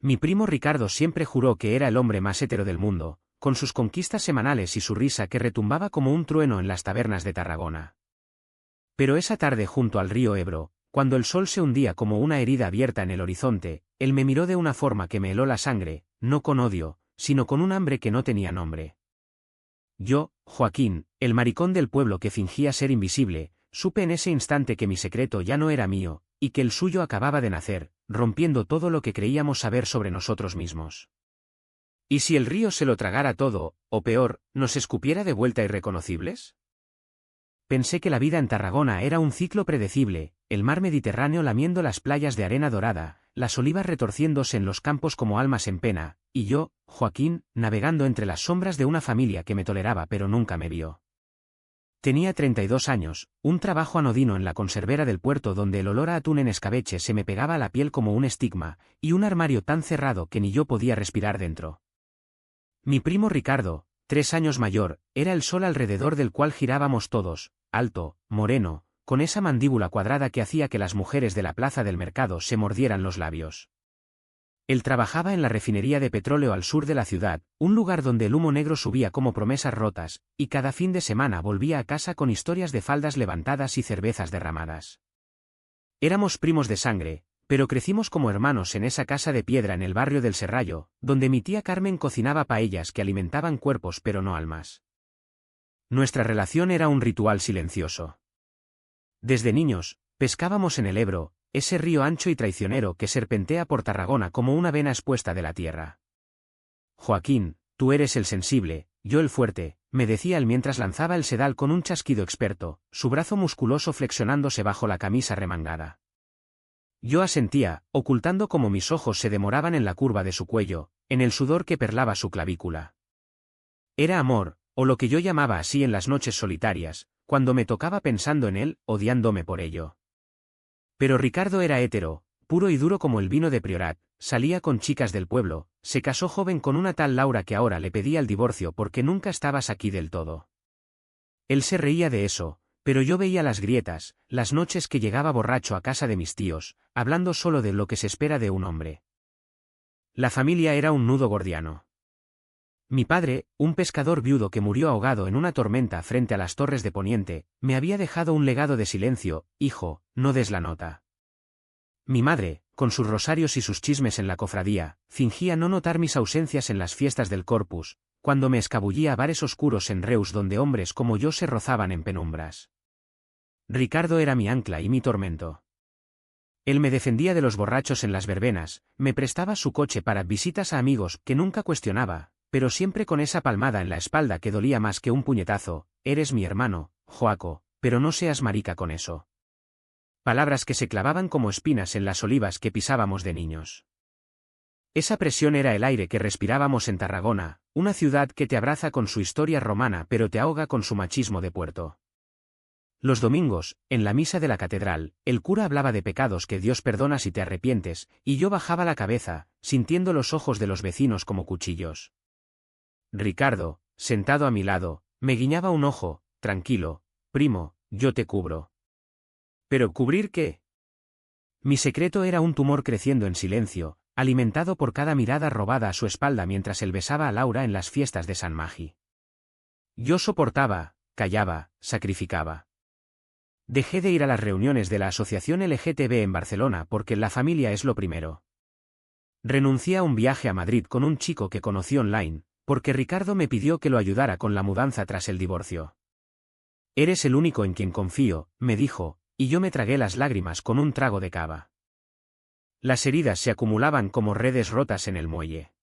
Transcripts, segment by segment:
Mi primo Ricardo siempre juró que era el hombre más hétero del mundo, con sus conquistas semanales y su risa que retumbaba como un trueno en las tabernas de Tarragona. Pero esa tarde junto al río Ebro, cuando el sol se hundía como una herida abierta en el horizonte, él me miró de una forma que me heló la sangre, no con odio, sino con un hambre que no tenía nombre. Yo, Joaquín, el maricón del pueblo que fingía ser invisible, supe en ese instante que mi secreto ya no era mío, y que el suyo acababa de nacer, rompiendo todo lo que creíamos saber sobre nosotros mismos. ¿Y si el río se lo tragara todo, o peor, nos escupiera de vuelta irreconocibles? Pensé que la vida en Tarragona era un ciclo predecible, el mar Mediterráneo lamiendo las playas de arena dorada, las olivas retorciéndose en los campos como almas en pena, y yo, Joaquín, navegando entre las sombras de una familia que me toleraba pero nunca me vio. Tenía 32 años, un trabajo anodino en la conservera del puerto donde el olor a atún en escabeche se me pegaba a la piel como un estigma, y un armario tan cerrado que ni yo podía respirar dentro. Mi primo Ricardo, 3 años mayor, era el sol alrededor del cual girábamos todos, alto, moreno, con esa mandíbula cuadrada que hacía que las mujeres de la plaza del mercado se mordieran los labios. Él trabajaba en la refinería de petróleo al sur de la ciudad, un lugar donde el humo negro subía como promesas rotas, y cada fin de semana volvía a casa con historias de faldas levantadas y cervezas derramadas. Éramos primos de sangre, pero crecimos como hermanos en esa casa de piedra en el barrio del Serrallo, donde mi tía Carmen cocinaba paellas que alimentaban cuerpos pero no almas. Nuestra relación era un ritual silencioso. Desde niños, pescábamos en el Ebro, ese río ancho y traicionero que serpentea por Tarragona como una vena expuesta de la tierra. Joaquín, tú eres el sensible, yo el fuerte, me decía él mientras lanzaba el sedal con un chasquido experto, su brazo musculoso flexionándose bajo la camisa remangada. Yo asentía, ocultando como mis ojos se demoraban en la curva de su cuello, en el sudor que perlaba su clavícula. Era amor, o lo que yo llamaba así en las noches solitarias, cuando me tocaba pensando en él, odiándome por ello. Pero Ricardo era hétero, puro y duro como el vino de Priorat, salía con chicas del pueblo, se casó joven con una tal Laura que ahora le pedía el divorcio porque nunca estabas aquí del todo. Él se reía de eso, pero yo veía las grietas, las noches que llegaba borracho a casa de mis tíos, hablando solo de lo que se espera de un hombre. La familia era un nudo gordiano. Mi padre, un pescador viudo que murió ahogado en una tormenta frente a las Torres de Poniente, me había dejado un legado de silencio: hijo, no des la nota. Mi madre, con sus rosarios y sus chismes en la cofradía, fingía no notar mis ausencias en las fiestas del Corpus, cuando me escabullía a bares oscuros en Reus donde hombres como yo se rozaban en penumbras. Ricardo era mi ancla y mi tormento. Él me defendía de los borrachos en las verbenas, me prestaba su coche para visitas a amigos que nunca cuestionaba, pero siempre con esa palmada en la espalda que dolía más que un puñetazo: eres mi hermano, Joaco, pero no seas marica con eso. Palabras que se clavaban como espinas en las olivas que pisábamos de niños. Esa presión era el aire que respirábamos en Tarragona, una ciudad que te abraza con su historia romana pero te ahoga con su machismo de puerto. Los domingos, en la misa de la catedral, el cura hablaba de pecados que Dios perdona si te arrepientes, y yo bajaba la cabeza, sintiendo los ojos de los vecinos como cuchillos. Ricardo, sentado a mi lado, me guiñaba un ojo: tranquilo, primo, yo te cubro. ¿Pero cubrir qué? Mi secreto era un tumor creciendo en silencio, alimentado por cada mirada robada a su espalda mientras él besaba a Laura en las fiestas de San Magi. Yo soportaba, callaba, sacrificaba. Dejé de ir a las reuniones de la asociación LGTB en Barcelona porque la familia es lo primero. Renuncié a un viaje a Madrid con un chico que conocí online, porque Ricardo me pidió que lo ayudara con la mudanza tras el divorcio. Eres el único en quien confío, me dijo, y yo me tragué las lágrimas con un trago de cava. Las heridas se acumulaban como redes rotas en el muelle.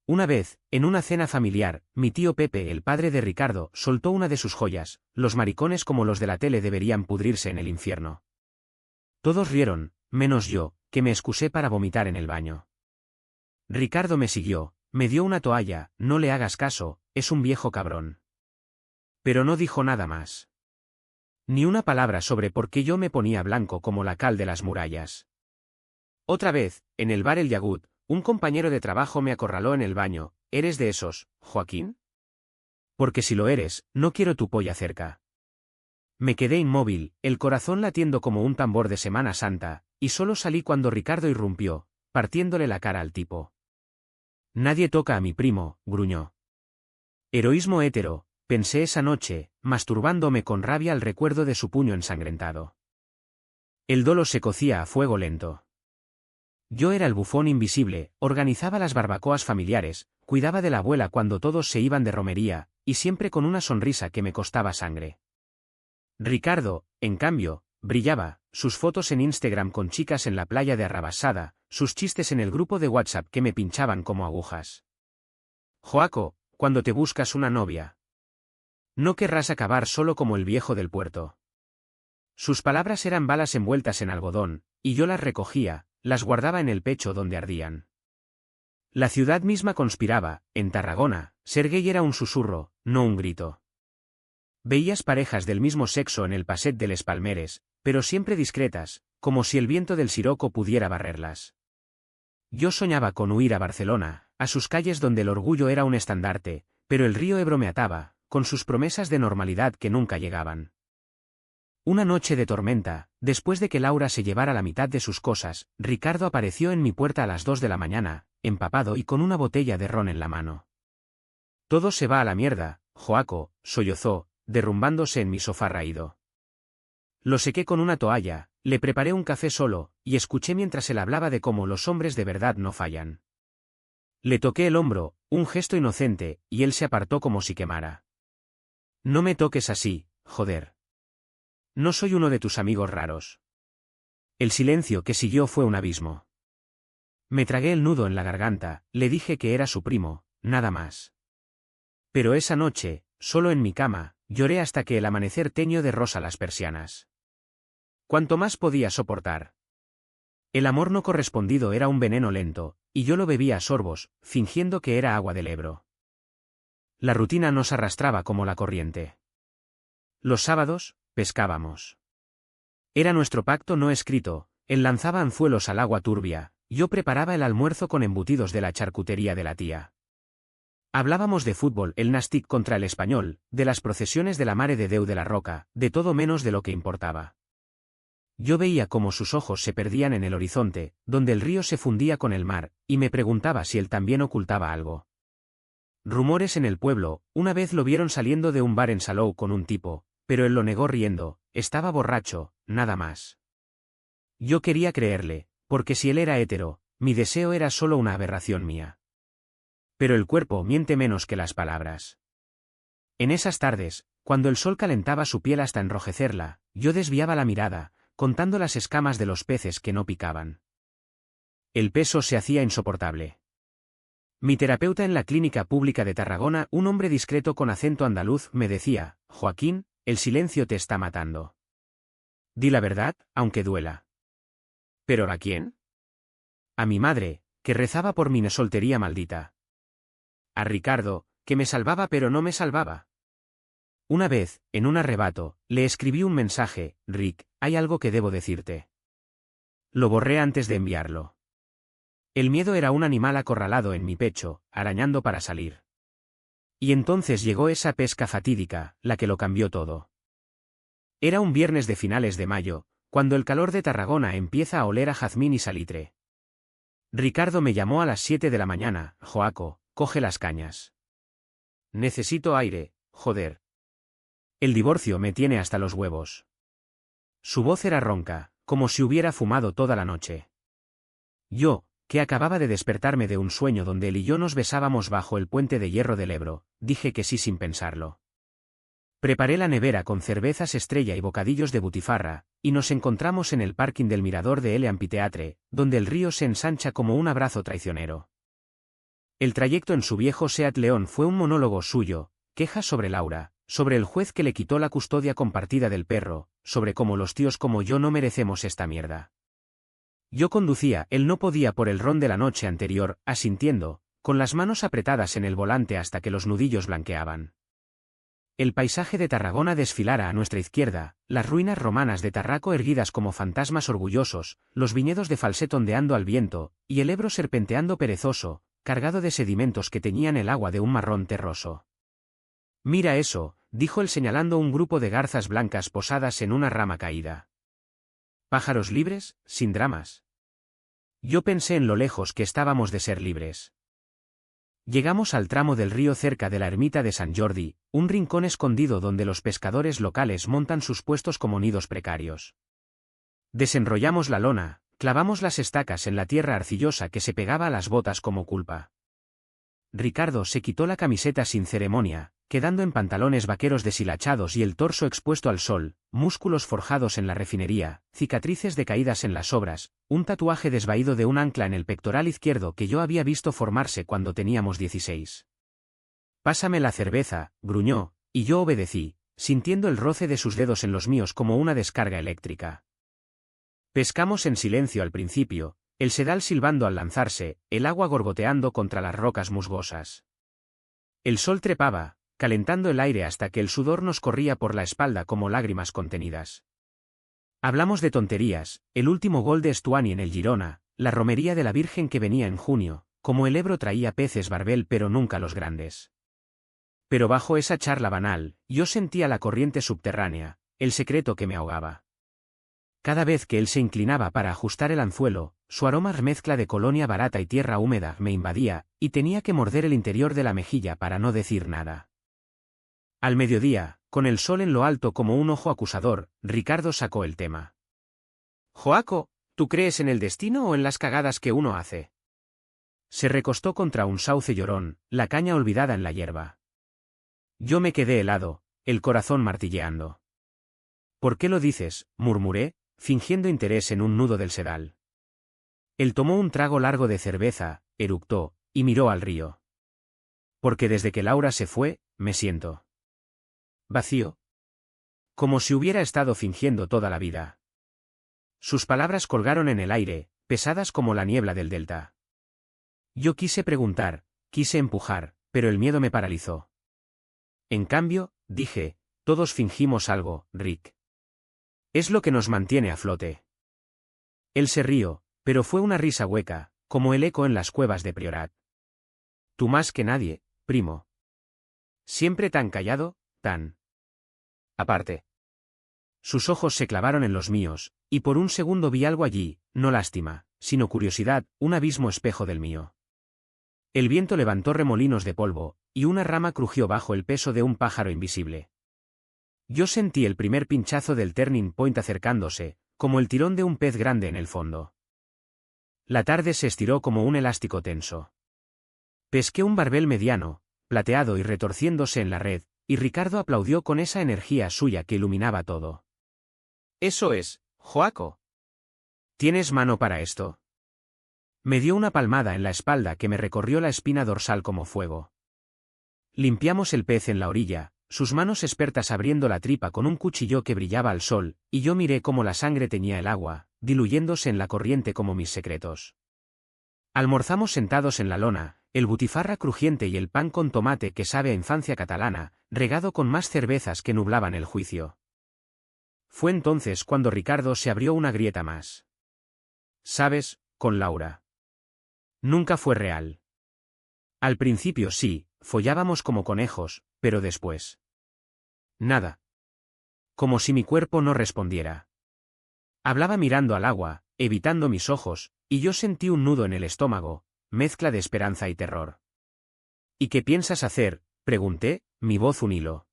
Una vez, en una cena familiar, mi tío Pepe, el padre de Ricardo, soltó una de sus joyas: los maricones como los de la tele deberían pudrirse en el infierno. Todos rieron, menos yo, que me excusé para vomitar en el baño. Ricardo me siguió, me dio una toalla: no le hagas caso, es un viejo cabrón. Pero no dijo nada más. Ni una palabra sobre por qué yo me ponía blanco como la cal de las murallas. Otra vez, en el bar El Yagut, un compañero de trabajo me acorraló en el baño: ¿eres de esos, Joaquín? Porque si lo eres, no quiero tu polla cerca. Me quedé inmóvil, el corazón latiendo como un tambor de Semana Santa, y solo salí cuando Ricardo irrumpió: partiéndole la cara al tipo. Nadie toca a mi primo, gruñó. Heroísmo hétero, pensé esa noche, masturbándome con rabia al recuerdo de su puño ensangrentado. El dolo se cocía a fuego lento. Yo era el bufón invisible, organizaba las barbacoas familiares, cuidaba de la abuela cuando todos se iban de romería, y siempre con una sonrisa que me costaba sangre. Ricardo, en cambio, brillaba, sus fotos en Instagram con chicas en la playa de Arrabasada, sus chistes en el grupo de WhatsApp que me pinchaban como agujas. Joaco, cuando te buscas una novia, no querrás acabar solo como el viejo del puerto. Sus palabras eran balas envueltas en algodón, y yo las recogía, las guardaba en el pecho donde ardían. La ciudad misma conspiraba, en Tarragona, ser gay era un susurro, no un grito. Veías parejas del mismo sexo en el Passeig de les Palmeres, pero siempre discretas, como si el viento del Siroco pudiera barrerlas. Yo soñaba con huir a Barcelona, a sus calles donde el orgullo era un estandarte, pero el río Ebro me ataba, con sus promesas de normalidad que nunca llegaban. Una noche de tormenta, después de que Laura se llevara la mitad de sus cosas, Ricardo apareció en mi puerta a las 2 de la mañana, empapado y con una botella de ron en la mano. Todo se va a la mierda, Joaco, sollozó, derrumbándose en mi sofá raído. Lo sequé con una toalla, le preparé un café solo, y escuché mientras él hablaba de cómo los hombres de verdad no fallan. Le toqué el hombro, un gesto inocente, y él se apartó como si quemara. No me toques así, joder. No soy uno de tus amigos raros. El silencio que siguió fue un abismo. Me tragué el nudo en la garganta, le dije que era su primo, nada más. Pero esa noche, solo en mi cama, lloré hasta que el amanecer teñió de rosa las persianas. Cuanto más podía soportar. El amor no correspondido era un veneno lento, y yo lo bebía a sorbos, fingiendo que era agua del Ebro. La rutina nos arrastraba como la corriente. Los sábados, pescábamos. Era nuestro pacto no escrito, él lanzaba anzuelos al agua turbia, yo preparaba el almuerzo con embutidos de la charcutería de la tía. Hablábamos de fútbol, el Nàstic contra el Español, de las procesiones de la Mare de Déu de la Roca, de todo menos de lo que importaba. Yo veía cómo sus ojos se perdían en el horizonte, donde el río se fundía con el mar, y me preguntaba si él también ocultaba algo. Rumores en el pueblo, una vez lo vieron saliendo de un bar en Salou con un tipo, pero él lo negó riendo, estaba borracho, nada más. Yo quería creerle, porque si él era hétero, mi deseo era solo una aberración mía. Pero el cuerpo miente menos que las palabras. En esas tardes, cuando el sol calentaba su piel hasta enrojecerla, yo desviaba la mirada, contando las escamas de los peces que no picaban. El peso se hacía insoportable. Mi terapeuta en la clínica pública de Tarragona, un hombre discreto con acento andaluz, me decía, Joaquín, el silencio te está matando. Di la verdad, aunque duela. ¿Pero a quién? A mi madre, que rezaba por mi soltería maldita. A Ricardo, que me salvaba pero no me salvaba. Una vez, en un arrebato, le escribí un mensaje, Rick, hay algo que debo decirte. Lo borré antes de enviarlo. El miedo era un animal acorralado en mi pecho, arañando para salir. Y entonces llegó esa pesca fatídica, la que lo cambió todo. Era un viernes de finales de mayo, cuando el calor de Tarragona empieza a oler a jazmín y salitre. Ricardo me llamó a las 7 de la mañana, Joaco, coge las cañas. Necesito aire, joder. El divorcio me tiene hasta los huevos. Su voz era ronca, como si hubiera fumado toda la noche. Yo, que acababa de despertarme de un sueño donde él y yo nos besábamos bajo el puente de hierro del Ebro, dije que sí sin pensarlo. Preparé la nevera con cervezas Estrella y bocadillos de butifarra, y nos encontramos en el parking del mirador de El Amfiteatre, donde el río se ensancha como un abrazo traicionero. El trayecto en su viejo Seat León fue un monólogo suyo, quejas sobre Laura, sobre el juez que le quitó la custodia compartida del perro, sobre cómo los tíos como yo no merecemos esta mierda. Yo conducía, él no podía por el ron de la noche anterior, asintiendo, con las manos apretadas en el volante hasta que los nudillos blanqueaban. El paisaje de Tarragona desfilara a nuestra izquierda, las ruinas romanas de Tarraco erguidas como fantasmas orgullosos, los viñedos de Falset ondeando al viento, y el Ebro serpenteando perezoso, cargado de sedimentos que teñían el agua de un marrón terroso. Mira eso, dijo él señalando un grupo de garzas blancas posadas en una rama caída. Pájaros libres, sin dramas. Yo pensé en lo lejos que estábamos de ser libres. Llegamos al tramo del río cerca de la ermita de San Jordi, un rincón escondido donde los pescadores locales montan sus puestos como nidos precarios. Desenrollamos la lona, clavamos las estacas en la tierra arcillosa que se pegaba a las botas como culpa. Ricardo se quitó la camiseta sin ceremonia, quedando en pantalones vaqueros deshilachados y el torso expuesto al sol, músculos forjados en la refinería, cicatrices de caídas en las obras, un tatuaje desvaído de un ancla en el pectoral izquierdo que yo había visto formarse cuando teníamos 16. «Pásame la cerveza», gruñó, y yo obedecí, sintiendo el roce de sus dedos en los míos como una descarga eléctrica. Pescamos en silencio al principio, el sedal silbando al lanzarse, el agua gorgoteando contra las rocas musgosas. El sol trepaba, calentando el aire hasta que el sudor nos corría por la espalda como lágrimas contenidas. Hablamos de tonterías, el último gol de Stuani en el Girona, la romería de la Virgen que venía en junio, como el Ebro traía peces barbel pero nunca los grandes. Pero bajo esa charla banal, yo sentía la corriente subterránea, el secreto que me ahogaba. Cada vez que él se inclinaba para ajustar el anzuelo, su aroma mezcla de colonia barata y tierra húmeda me invadía, y tenía que morder el interior de la mejilla para no decir nada. Al mediodía, con el sol en lo alto como un ojo acusador, Ricardo sacó el tema. «Joaco, ¿tú crees en el destino o en las cagadas que uno hace?» Se recostó contra un sauce llorón, la caña olvidada en la hierba. Yo me quedé helado, el corazón martilleando. «¿Por qué lo dices?», murmuré, fingiendo interés en un nudo del sedal. Él tomó un trago largo de cerveza, eructó, y miró al río. «Porque desde que Laura se fue, me siento vacío. Como si hubiera estado fingiendo toda la vida». Sus palabras colgaron en el aire, pesadas como la niebla del delta. Yo quise preguntar, quise empujar, pero el miedo me paralizó. «En cambio», dije, «todos fingimos algo, Rick. Es lo que nos mantiene a flote». Él se rió, pero fue una risa hueca, como el eco en las cuevas de Priorat. «Tú más que nadie, primo. Siempre tan callado, tan aparte». Sus ojos se clavaron en los míos, y por un segundo vi algo allí, no lástima, sino curiosidad, un abismo espejo del mío. El viento levantó remolinos de polvo, y una rama crujió bajo el peso de un pájaro invisible. Yo sentí el primer pinchazo del turning point acercándose, como el tirón de un pez grande en el fondo. La tarde se estiró como un elástico tenso. Pesqué un barbel mediano, plateado y retorciéndose en la red, y Ricardo aplaudió con esa energía suya que iluminaba todo. «Eso es, Joaco. ¿Tienes mano para esto?» Me dio una palmada en la espalda que me recorrió la espina dorsal como fuego. Limpiamos el pez en la orilla, sus manos expertas abriendo la tripa con un cuchillo que brillaba al sol, y yo miré cómo la sangre teñía el agua, diluyéndose en la corriente como mis secretos. Almorzamos sentados en la lona, el butifarra crujiente y el pan con tomate que sabe a infancia catalana, regado con más cervezas que nublaban el juicio. Fue entonces cuando Ricardo se abrió una grieta más. «¿Sabes, con Laura? Nunca fue real. Al principio sí, follábamos como conejos, pero después. Nada. Como si mi cuerpo no respondiera. Hablaba mirando al agua, evitando mis ojos, y yo sentí un nudo en el estómago, mezcla de esperanza y terror. «¿Y qué piensas hacer?», pregunté, mi voz un hilo.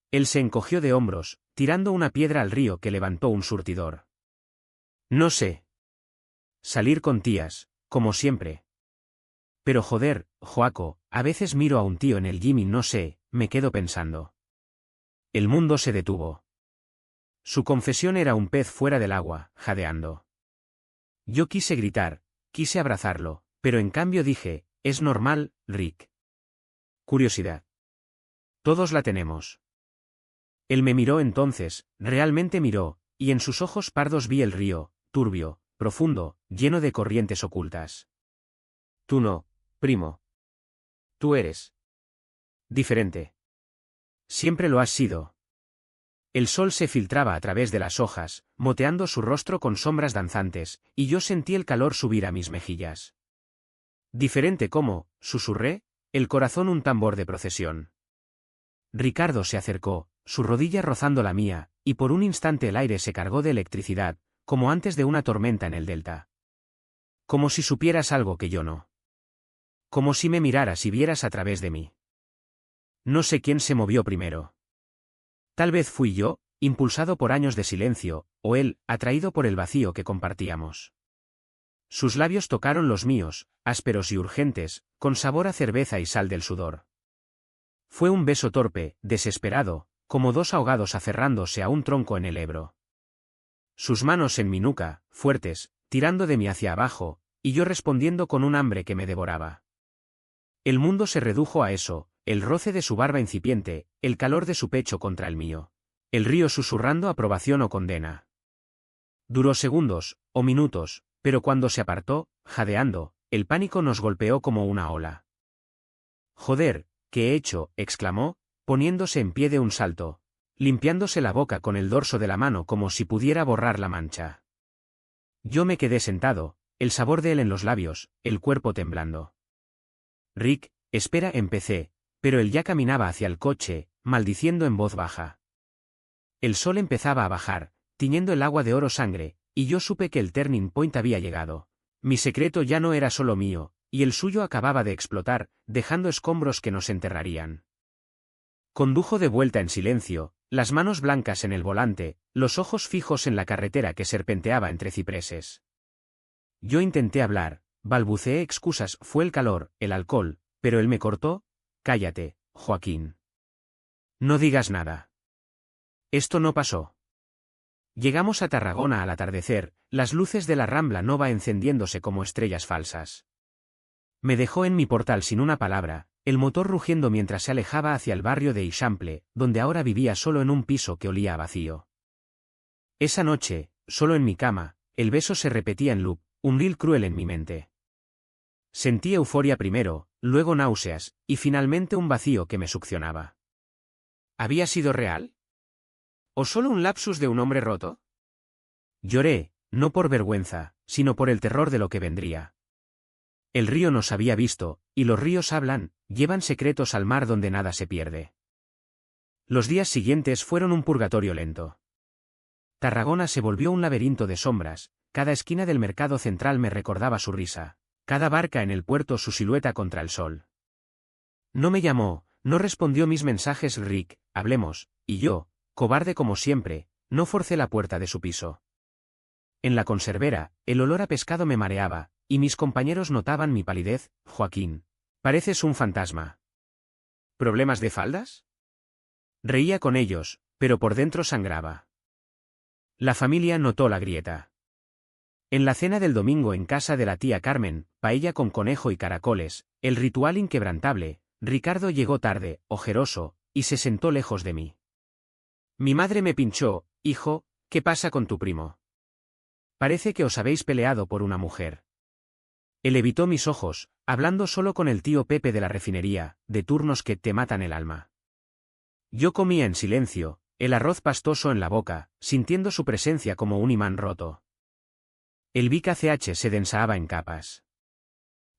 Él se encogió de hombros, tirando una piedra al río que levantó un surtidor. «No sé. Salir con tías, como siempre. Pero joder, Joaco, a veces miro a un tío en el gym y no sé, me quedo pensando». El mundo se detuvo. Su confesión era un pez fuera del agua, jadeando. Yo quise gritar, quise abrazarlo, pero en cambio dije, «Es normal, Rick. Curiosidad. Todos la tenemos». Él me miró entonces, realmente miró, y en sus ojos pardos vi el río, turbio, profundo, lleno de corrientes ocultas. «Tú no, primo. Tú eres diferente. Siempre lo has sido». El sol se filtraba a través de las hojas, moteando su rostro con sombras danzantes, y yo sentí el calor subir a mis mejillas. «Diferente cómo», susurré, el corazón un tambor de procesión. Ricardo se acercó, su rodilla rozando la mía, y por un instante el aire se cargó de electricidad, como antes de una tormenta en el delta. Como si supieras algo que yo no. Como si me miraras y vieras a través de mí. No sé quién se movió primero. Tal vez fui yo, impulsado por años de silencio, o él, atraído por el vacío que compartíamos. Sus labios tocaron los míos, ásperos y urgentes, con sabor a cerveza y sal del sudor. Fue un beso torpe, desesperado, como dos ahogados aferrándose a un tronco en el Ebro. Sus manos en mi nuca, fuertes, tirando de mí hacia abajo, y yo respondiendo con un hambre que me devoraba. El mundo se redujo a eso, el roce de su barba incipiente, el calor de su pecho contra el mío. El río susurrando aprobación o condena. Duró segundos, o minutos, pero cuando se apartó, jadeando, el pánico nos golpeó como una ola. «Joder, ¿qué he hecho?», exclamó, poniéndose en pie de un salto, limpiándose la boca con el dorso de la mano como si pudiera borrar la mancha. Yo me quedé sentado, el sabor de él en los labios, el cuerpo temblando. «Rick, espera», empecé, pero él ya caminaba hacia el coche, maldiciendo en voz baja. El sol empezaba a bajar, tiñendo el agua de oro sangre, y yo supe que el turning point había llegado. Mi secreto ya no era solo mío, y el suyo acababa de explotar, dejando escombros que nos enterrarían. Condujo de vuelta en silencio, las manos blancas en el volante, los ojos fijos en la carretera que serpenteaba entre cipreses. Yo intenté hablar, balbuceé excusas, fue el calor, el alcohol, pero él me cortó. «Cállate, Joaquín. No digas nada. Esto no pasó». Llegamos a Tarragona al atardecer, las luces de la Rambla Nova encendiéndose como estrellas falsas. Me dejó en mi portal sin una palabra, el motor rugiendo mientras se alejaba hacia el barrio de Eixample, donde ahora vivía solo en un piso que olía a vacío. Esa noche, solo en mi cama, el beso se repetía en loop, un reel cruel en mi mente. Sentí euforia primero, luego náuseas, y finalmente un vacío que me succionaba. ¿Había sido real? ¿O solo un lapsus de un hombre roto? Lloré, no por vergüenza, sino por el terror de lo que vendría. El río nos había visto, y los ríos hablan, llevan secretos al mar donde nada se pierde. Los días siguientes fueron un purgatorio lento. Tarragona se volvió un laberinto de sombras, cada esquina del mercado central me recordaba su risa, cada barca en el puerto su silueta contra el sol. No me llamó, no respondió mis mensajes Rick, hablemos, y yo, cobarde como siempre, no forcé la puerta de su piso. En la conservera, el olor a pescado me mareaba, y mis compañeros notaban mi palidez. «Joaquín, pareces un fantasma». ¿Problemas de faldas? Reía con ellos, pero por dentro sangraba. La familia notó la grieta. En la cena del domingo en casa de la tía Carmen, paella con conejo y caracoles, el ritual inquebrantable, Ricardo llegó tarde, ojeroso, y se sentó lejos de mí. Mi madre me pinchó: «Hijo, ¿qué pasa con tu primo? Parece que os habéis peleado por una mujer». Él evitó mis ojos, hablando solo con el tío Pepe de la refinería, de turnos que te matan el alma. Yo comía en silencio, el arroz pastoso en la boca, sintiendo su presencia como un imán roto. El Vic ACH se densaba en capas.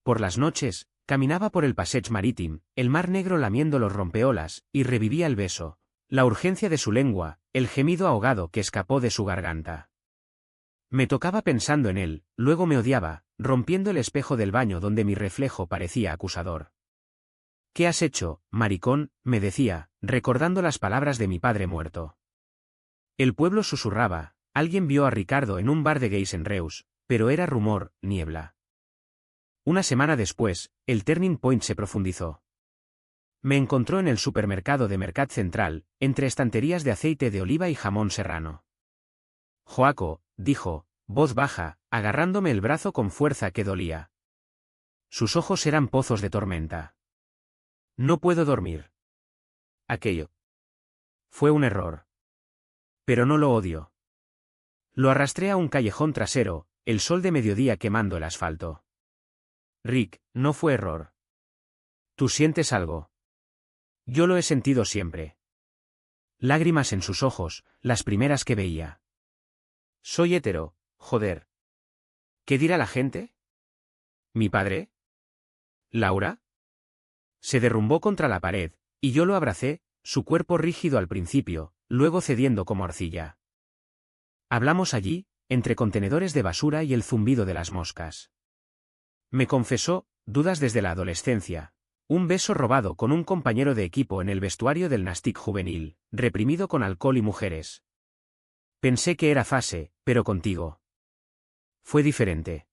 Por las noches, caminaba por el Passeig Marítim, el mar negro lamiendo los rompeolas, y revivía el beso, la urgencia de su lengua, el gemido ahogado que escapó de su garganta. Me tocaba pensando en él, luego me odiaba, rompiendo el espejo del baño donde mi reflejo parecía acusador. «¿Qué has hecho, maricón?», me decía, recordando las palabras de mi padre muerto. El pueblo susurraba, alguien vio a Ricardo en un bar de gays en Reus, pero era rumor, niebla. Una semana después, el turning point se profundizó. Me encontró en el supermercado de Mercat Central, entre estanterías de aceite de oliva y jamón serrano. «Joaco», dijo, voz baja, agarrándome el brazo con fuerza que dolía. Sus ojos eran pozos de tormenta. «No puedo dormir». Aquello fue un error. Pero no lo odio. Lo arrastré a un callejón trasero, el sol de mediodía quemando el asfalto. «Rick, no fue error. ¿Tú sientes algo?» «Yo lo he sentido siempre». Lágrimas en sus ojos, las primeras que veía. «Soy hetero, joder. ¿Qué dirá la gente? ¿Mi padre? ¿Laura?» Se derrumbó contra la pared, y yo lo abracé, su cuerpo rígido al principio, luego cediendo como arcilla. Hablamos allí, entre contenedores de basura y el zumbido de las moscas. Me confesó, dudas desde la adolescencia. Un beso robado con un compañero de equipo en el vestuario del Nastic juvenil, reprimido con alcohol y mujeres. Pensé que era fase, pero contigo. Fue diferente.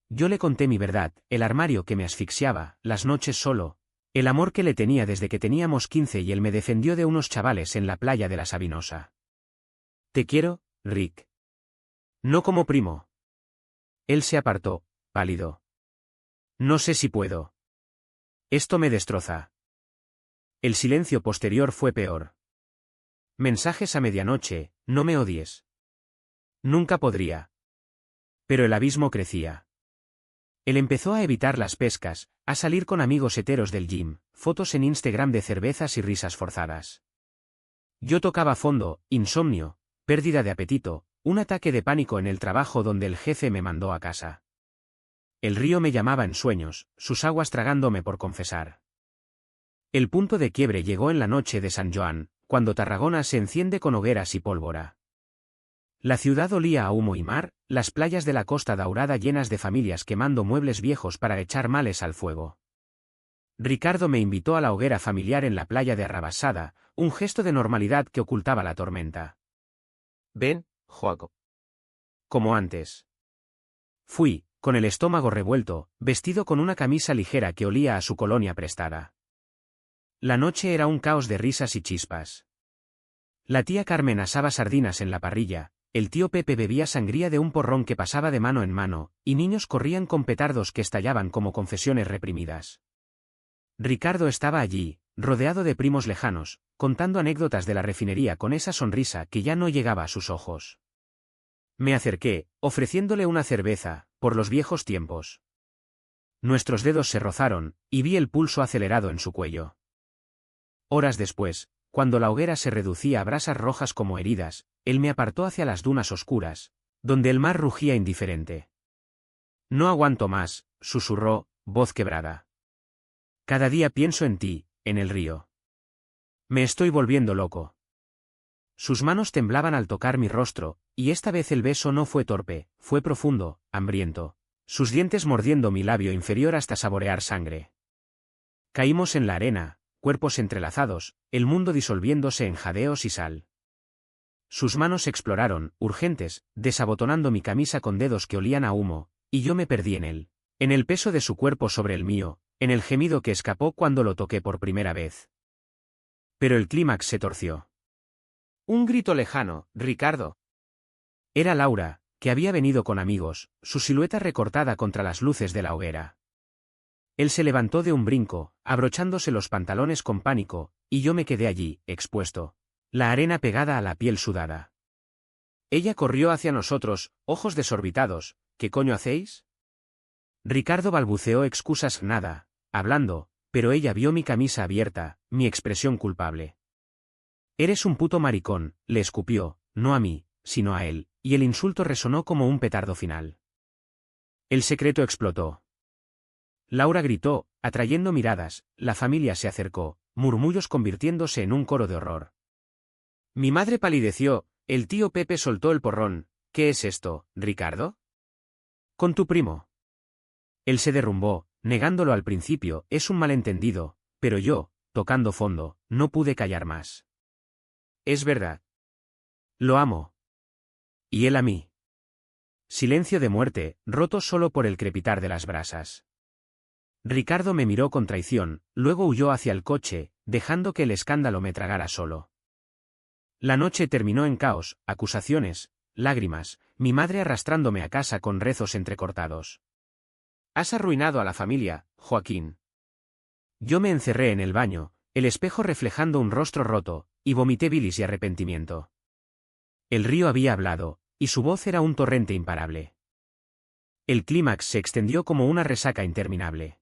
Yo le conté mi verdad, el armario que me asfixiaba, las noches solo, el amor que le tenía desde que teníamos 15 y él me defendió de unos chavales en la playa de la Sabinosa. Te quiero, Rick. No como primo. Él se apartó, pálido. No sé si puedo. Esto me destroza. El silencio posterior fue peor. Mensajes a medianoche, no me odies. Nunca podría. Pero el abismo crecía. Él empezó a evitar las pescas, a salir con amigos heteros del gym, fotos en Instagram de cervezas y risas forzadas. Yo tocaba fondo, insomnio, pérdida de apetito, un ataque de pánico en el trabajo donde el jefe me mandó a casa. El río me llamaba en sueños, sus aguas tragándome por confesar. El punto de quiebre llegó en la noche de San Joan, cuando Tarragona se enciende con hogueras y pólvora. La ciudad olía a humo y mar, las playas de la Costa Daurada llenas de familias quemando muebles viejos para echar males al fuego. Ricardo me invitó a la hoguera familiar en la playa de Arrabassada, un gesto de normalidad que ocultaba la tormenta. Ven, Joaco. Como antes. Fui, con el estómago revuelto, vestido con una camisa ligera que olía a su colonia prestada. La noche era un caos de risas y chispas. La tía Carmen asaba sardinas en la parrilla, el tío Pepe bebía sangría de un porrón que pasaba de mano en mano, y niños corrían con petardos que estallaban como confesiones reprimidas. Ricardo estaba allí, rodeado de primos lejanos, contando anécdotas de la refinería con esa sonrisa que ya no llegaba a sus ojos. Me acerqué, ofreciéndole una cerveza, por los viejos tiempos. Nuestros dedos se rozaron, y vi el pulso acelerado en su cuello. Horas después, cuando la hoguera se reducía a brasas rojas como heridas, él me apartó hacia las dunas oscuras, donde el mar rugía indiferente. No aguanto más, susurró, voz quebrada. Cada día pienso en ti, en el río. Me estoy volviendo loco. Sus manos temblaban al tocar mi rostro, y esta vez el beso no fue torpe, fue profundo, hambriento. Sus dientes mordiendo mi labio inferior hasta saborear sangre. Caímos en la arena, cuerpos entrelazados, el mundo disolviéndose en jadeos y sal. Sus manos exploraron, urgentes, desabotonando mi camisa con dedos que olían a humo, y yo me perdí en él. En el peso de su cuerpo sobre el mío, en el gemido que escapó cuando lo toqué por primera vez. Pero el clímax se torció. Un grito lejano, Ricardo. Era Laura, que había venido con amigos, su silueta recortada contra las luces de la hoguera. Él se levantó de un brinco, abrochándose los pantalones con pánico, y yo me quedé allí, expuesto. La arena pegada a la piel sudada. Ella corrió hacia nosotros, ojos desorbitados. ¿Qué coño hacéis? Ricardo balbuceó excusas nada, hablando, pero ella vio mi camisa abierta, mi expresión culpable. Eres un puto maricón, le escupió, no a mí, sino a él, y el insulto resonó como un petardo final. El secreto explotó. Laura gritó, atrayendo miradas, la familia se acercó, murmullos convirtiéndose en un coro de horror. Mi madre palideció, el tío Pepe soltó el porrón. ¿Qué es esto, Ricardo? Con tu primo. Él se derrumbó, negándolo al principio, es un malentendido, pero yo, tocando fondo, no pude callar más. Es verdad. Lo amo. Y él a mí. Silencio de muerte, roto solo por el crepitar de las brasas. Ricardo me miró con traición, luego huyó hacia el coche, dejando que el escándalo me tragara solo. La noche terminó en caos, acusaciones, lágrimas, mi madre arrastrándome a casa con rezos entrecortados. Has arruinado a la familia, Joaquín. Yo me encerré en el baño, el espejo reflejando un rostro roto, y vomité bilis y arrepentimiento. El río había hablado, y su voz era un torrente imparable. El clímax se extendió como una resaca interminable.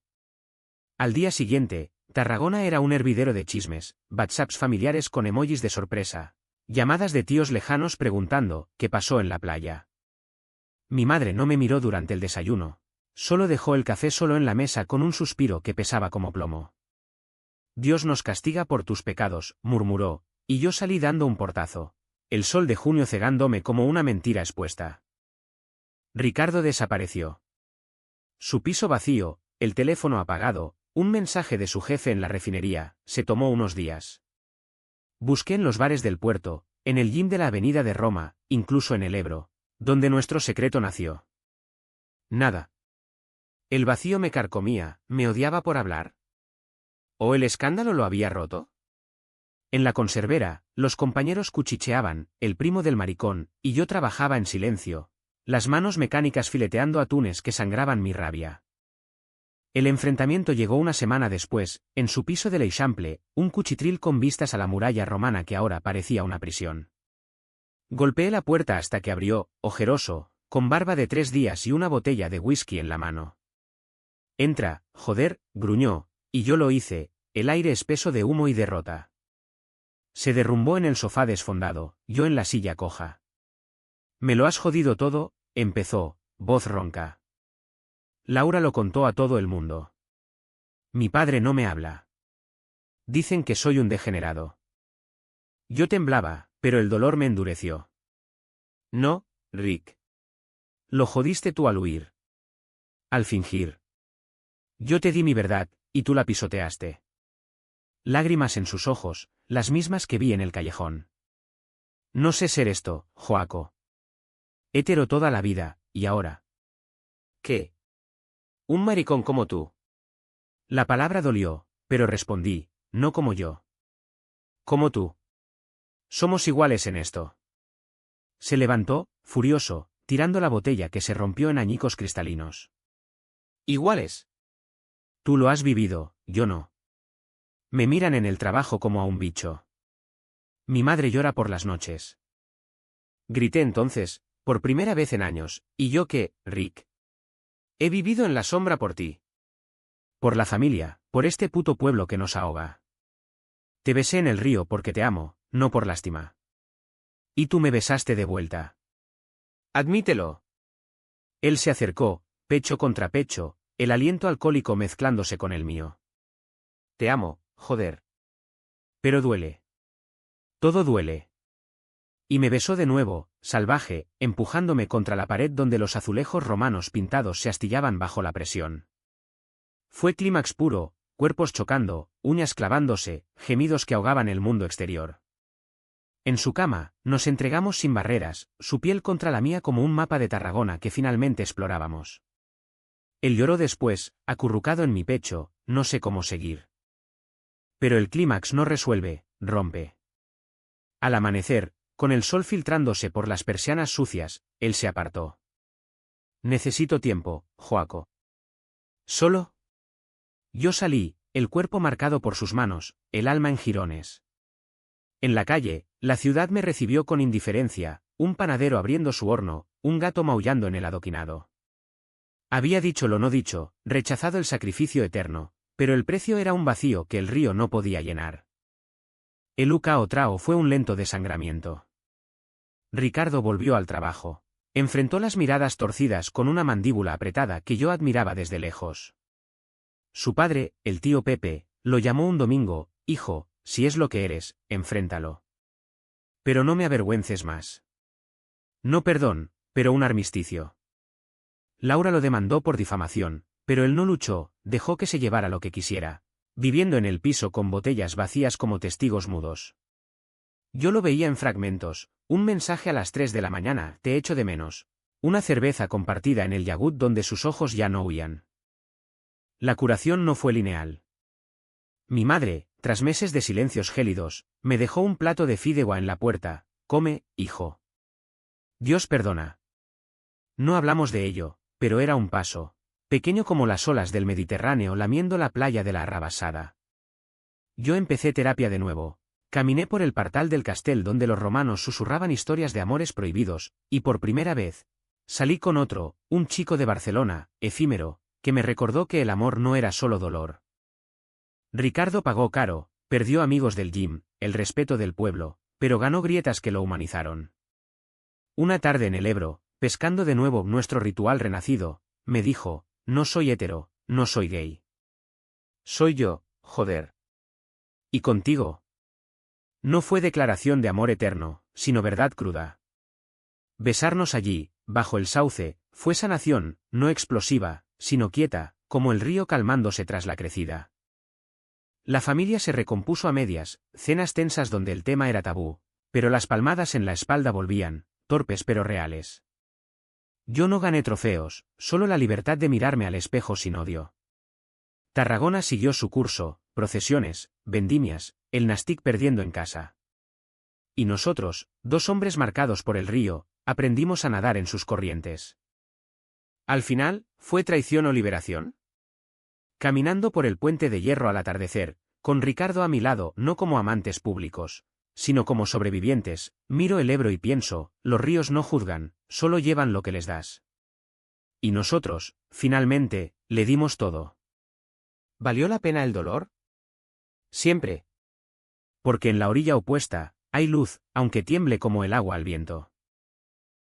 Al día siguiente, Tarragona era un hervidero de chismes, WhatsApps familiares con emojis de sorpresa, llamadas de tíos lejanos preguntando qué pasó en la playa. Mi madre no me miró durante el desayuno, solo dejó el café solo en la mesa con un suspiro que pesaba como plomo. Dios nos castiga por tus pecados, murmuró, y yo salí dando un portazo, el sol de junio cegándome como una mentira expuesta. Ricardo desapareció. Su piso vacío, el teléfono apagado, un mensaje de su jefe en la refinería, se tomó unos días. Busqué en los bares del puerto, en el gym de la avenida de Roma, incluso en el Ebro, donde nuestro secreto nació. Nada. El vacío me carcomía, me odiaba por hablar. ¿O el escándalo lo había roto? En la conservera, los compañeros cuchicheaban, el primo del maricón, y yo trabajaba en silencio, las manos mecánicas fileteando atunes que sangraban mi rabia. El enfrentamiento llegó una semana después, en su piso de l'Eixample, un cuchitril con vistas a la muralla romana que ahora parecía una prisión. Golpeé la puerta hasta que abrió, ojeroso, con barba de 3 días y una botella de whisky en la mano. «Entra, joder», gruñó, y yo lo hice, el aire espeso de humo y derrota. Se derrumbó en el sofá desfondado, yo en la silla coja. «Me lo has jodido todo», empezó, voz ronca. Laura lo contó a todo el mundo. Mi padre no me habla. Dicen que soy un degenerado. Yo temblaba, pero el dolor me endureció. No, Rick. Lo jodiste tú al huir. Al fingir. Yo te di mi verdad, y tú la pisoteaste. Lágrimas en sus ojos, las mismas que vi en el callejón. No sé ser esto, Joaco. Hétero toda la vida, y ahora. ¿Qué? Un maricón como tú. La palabra dolió, pero respondí, no como yo. Como tú. Somos iguales en esto. Se levantó, furioso, tirando la botella que se rompió en añicos cristalinos. ¿Iguales? Tú lo has vivido, yo no. Me miran en el trabajo como a un bicho. Mi madre llora por las noches. Grité entonces, por primera vez en años, ¿y yo qué, Rick? He vivido en la sombra por ti. Por la familia, por este puto pueblo que nos ahoga. Te besé en el río porque te amo, no por lástima. Y tú me besaste de vuelta. Admítelo. Él se acercó, pecho contra pecho, el aliento alcohólico mezclándose con el mío. Te amo, joder. Pero duele. Todo duele. Y me besó de nuevo, salvaje, empujándome contra la pared donde los azulejos romanos pintados se astillaban bajo la presión. Fue clímax puro, cuerpos chocando, uñas clavándose, gemidos que ahogaban el mundo exterior. En su cama, nos entregamos sin barreras, su piel contra la mía como un mapa de Tarragona que finalmente explorábamos. Él lloró después, acurrucado en mi pecho, no sé cómo seguir. Pero el clímax no resuelve, rompe. Al amanecer, con el sol filtrándose por las persianas sucias, él se apartó. Necesito tiempo, Joaco. ¿Solo? Yo salí, el cuerpo marcado por sus manos, el alma en jirones. En la calle, la ciudad me recibió con indiferencia, un panadero abriendo su horno, un gato maullando en el adoquinado. Había dicho lo no dicho, rechazado el sacrificio eterno, pero el precio era un vacío que el río no podía llenar. El Ucao Trao fue un lento desangramiento. Ricardo volvió al trabajo. Enfrentó las miradas torcidas con una mandíbula apretada que yo admiraba desde lejos. Su padre, el tío Pepe, lo llamó un domingo, hijo, si es lo que eres, enfréntalo. Pero no me avergüences más. No perdón, pero un armisticio. Laura lo demandó por difamación, pero él no luchó, dejó que se llevara lo que quisiera, viviendo en el piso con botellas vacías como testigos mudos. Yo lo veía en fragmentos, un mensaje a las 3 de la mañana, te echo de menos, una cerveza compartida en el yagut donde sus ojos ya no huían. La curación no fue lineal. Mi madre, tras meses de silencios gélidos, me dejó un plato de fideuá en la puerta, come, hijo. Dios perdona. No hablamos de ello, pero era un paso, pequeño como las olas del Mediterráneo lamiendo la playa de la Arrabasada. Yo empecé terapia de nuevo. Caminé por el partal del castel donde los romanos susurraban historias de amores prohibidos, y por primera vez, salí con otro, un chico de Barcelona, efímero, que me recordó que el amor no era solo dolor. Ricardo pagó caro, perdió amigos del gym, el respeto del pueblo, pero ganó grietas que lo humanizaron. Una tarde en el Ebro, pescando de nuevo nuestro ritual renacido, me dijo, no soy hétero, no soy gay. Soy yo, joder. ¿Y contigo? No fue declaración de amor eterno, sino verdad cruda. Besarnos allí, bajo el sauce, fue sanación, no explosiva, sino quieta, como el río calmándose tras la crecida. La familia se recompuso a medias, cenas tensas donde el tema era tabú, pero las palmadas en la espalda volvían, torpes pero reales. Yo no gané trofeos, solo la libertad de mirarme al espejo sin odio. Tarragona siguió su curso, procesiones, vendimias, el Nastic perdiendo en casa. Y nosotros, dos hombres marcados por el río, aprendimos a nadar en sus corrientes. Al final, ¿fue traición o liberación? Caminando por el puente de hierro al atardecer, con Ricardo a mi lado no como amantes públicos, sino como sobrevivientes, miro el Ebro y pienso, los ríos no juzgan, solo llevan lo que les das. Y nosotros, finalmente, le dimos todo. ¿Valió la pena el dolor? Siempre. Porque en la orilla opuesta, hay luz, aunque tiemble como el agua al viento.